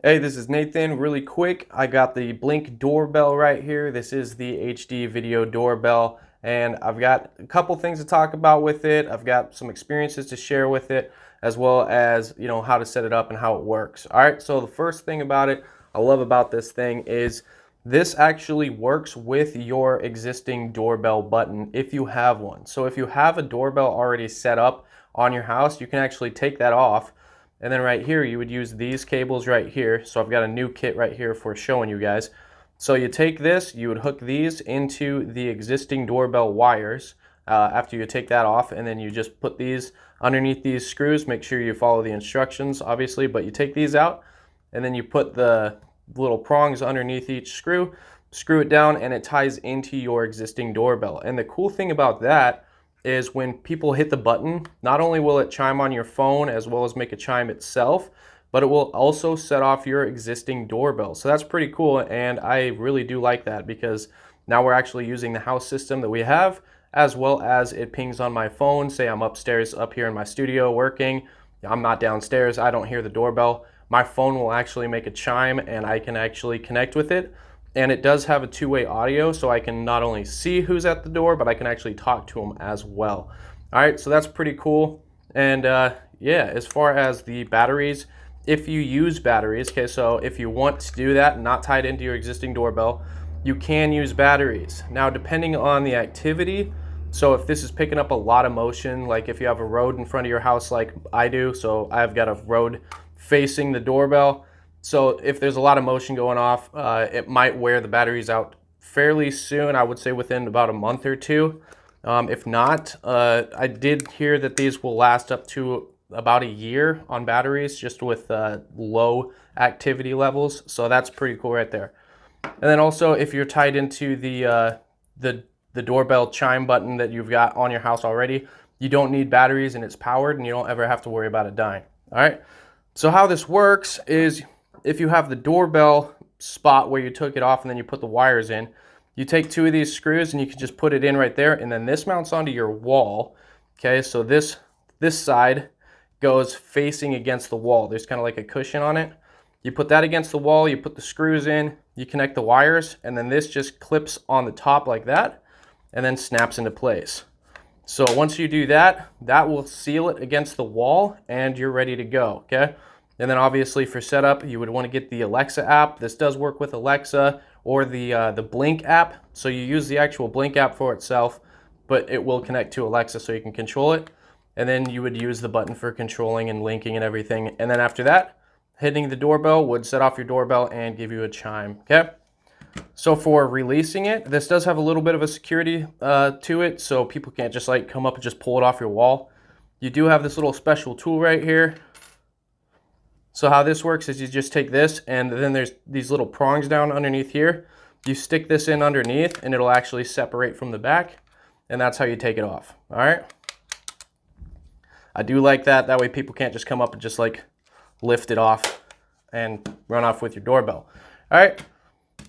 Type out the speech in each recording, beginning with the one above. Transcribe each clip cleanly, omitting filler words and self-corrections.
Hey, this is Nathan. Really quick, I got the Blink doorbell right here. This is the HD video doorbell, and I've got a couple things to talk about with it. I've got some experiences to share with it, as well as, how to set it up and how it works. All right, so the first thing about it, I love about this thing is this actually works with your existing doorbell button if you have one. So if you have a doorbell already set up on your house, you can actually take that off. And then right here, you would use these cables right here. So I've got a new kit right here for showing you guys. So you take this, you would hook these into the existing doorbell wires after you take that off, and then you just put these underneath these screws. Make sure you follow the instructions, obviously, but you take these out, and then you put the little prongs underneath each screw, screw it down, and it ties into your existing doorbell. And the cool thing about that is when people hit the button, not only will it chime on your phone as well as make a chime itself, but it will also set off your existing doorbell. So that's pretty cool, and I really do like that because now we're actually using the house system that we have, as well as it pings on my phone. Say I'm upstairs up here in my studio working, I'm not downstairs, I don't hear the doorbell. My phone will actually make a chime and I can actually connect with it. And it does have a two-way audio, so I can not only see who's at the door, but I can actually talk to them as well. All right, so that's pretty cool. And yeah, as far as the batteries, if you use batteries, okay, so if you want to do that and not tie it into your existing doorbell, you can use batteries. Now, depending on the activity, so if this is picking up a lot of motion, like if you have a road in front of your house like I do, so I've got a road facing the doorbell, so if there's a lot of motion going off, it might wear the batteries out fairly soon. I would say within about a month or two. If not, I did hear that these will last up to about a year on batteries, just with low activity levels. So that's pretty cool right there. And then also, if you're tied into the doorbell chime button that you've got on your house already, you don't need batteries and it's powered, and you don't ever have to worry about it dying. All right. So how this works is, if you have the doorbell spot where you took it off and then you put the wires in, you take two of these screws and you can just put it in right there, and then this mounts onto your wall. Okay, so this side goes facing against the wall. There's kind of like a cushion on it. You put that against the wall, you put the screws in, you connect the wires, and then this just clips on the top like that and then snaps into place. So once you do that, that will seal it against the wall and you're ready to go, okay? And then obviously for setup, you would want to get the Alexa app. This does work with Alexa, or the Blink app. So you use the actual Blink app for itself, but it will connect to Alexa so you can control it. And then you would use the button for controlling and linking and everything. And then after that, hitting the doorbell would set off your doorbell and give you a chime, okay? So for releasing it, this does have a little bit of a security to it, so people can't just like come up and just pull it off your wall. You do have this little special tool right here. So how this works is you just take this, and then there's these little prongs down underneath here. You stick this in underneath and it'll actually separate from the back, and that's how you take it off. All right. I do like that. That way people can't just come up and just like lift it off and run off with your doorbell. All right.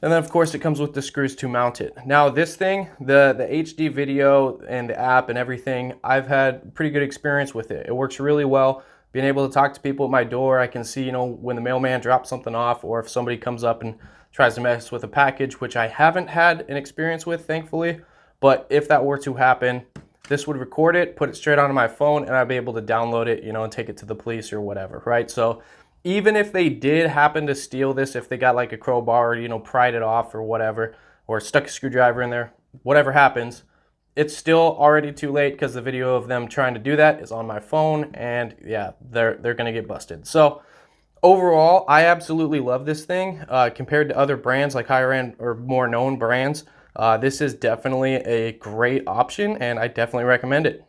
And then of course it comes with the screws to mount it. Now this thing, the HD video and the app and everything, I've had pretty good experience with it. It works really well. Being able to talk to people at my door, I can see, when the mailman drops something off, or if somebody comes up and tries to mess with a package, which I haven't had an experience with, thankfully. But if that were to happen, this would record it, put it straight onto my phone, and I'd be able to download it, and take it to the police or whatever, right? So even if they did happen to steal this, if they got like a crowbar, or, pried it off or whatever, or stuck a screwdriver in there, whatever happens, it's still already too late because the video of them trying to do that is on my phone, and yeah, they're gonna get busted. So overall, I absolutely love this thing. Compared to other brands like higher end or more known brands, this is definitely a great option, and I definitely recommend it.